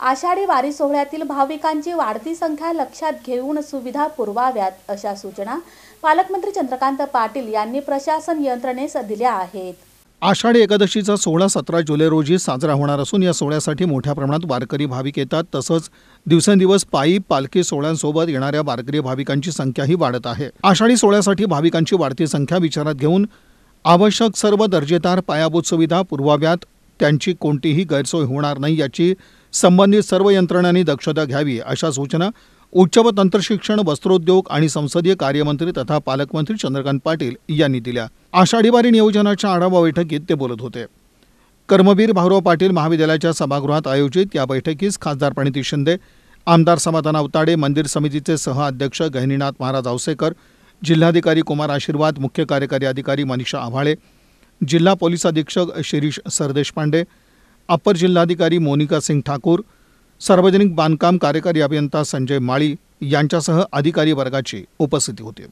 आषाढी वारी सोहळ्यातील भाविकांची वाढती संख्या लक्षात घेऊन सुविधा पुरवाव्यात अशा सूचना पालकमंत्री चंद्रकांत पाटील यांनी प्रशासन यंत्रणेस दिल्या आहेत। आषाढी एकादशीचा सोहळा 17 जुलै रोजी साजरा होणार असून या सोहळ्यासाठी मोठ्या प्रमाणात वारकरी भाविक येतात। तसंच दिवसेंदिवस पायी पालखी सोहळ्यांसोबत येणाऱ्या वारकरी भाविकांची संख्याही वाढत आहे। आषाढी सोहळ्यासाठी भाविकांची वाढती संख्या विचारात घेऊन आवश्यक सर्व दर्जेदार पायाभूत सुविधा पुरवाव्यात, त्यांची कोणतीही गैरसोय होणार नाही याची संबंधित सर्व यंत्रणांनी दक्षता घ्यावी अशा सूचना उच्च व तंत्रशिक्षण, वस्त्रोद्योग आणि संसदीय कार्यमंत्री तथा पालकमंत्री चंद्रकांत पाटील यांनी दिल्या। आषाढी वारी नियोजनाच्या आढावा बैठकीत ते बोलत होते। कर्मवीर भाऊराव पाटील महाविद्यालयाच्या सभागृहात आयोजित या बैठकीस खासदार प्रणिती शिंदे, आमदार समाधान अवताडे, मंदिर समितीचे सहअध्यक्ष गहिनीनाथ महाराज औसेकर, जिल्हाधिकारी कुमार आशीर्वाद, मुख्य कार्यकारी अधिकारी मनीषा आभाळे, जिल्हा पोलीस अधीक्षक शिरीष सरदेशपांडे, अपर जिल्हाधिकारी मोनिका सिंग ठाकूर, सार्वजनिक बांधकाम कार्यकारी अभियंता संजय माळी यांच्यासह अधिकारी वर्गाची उपस्थिती होती।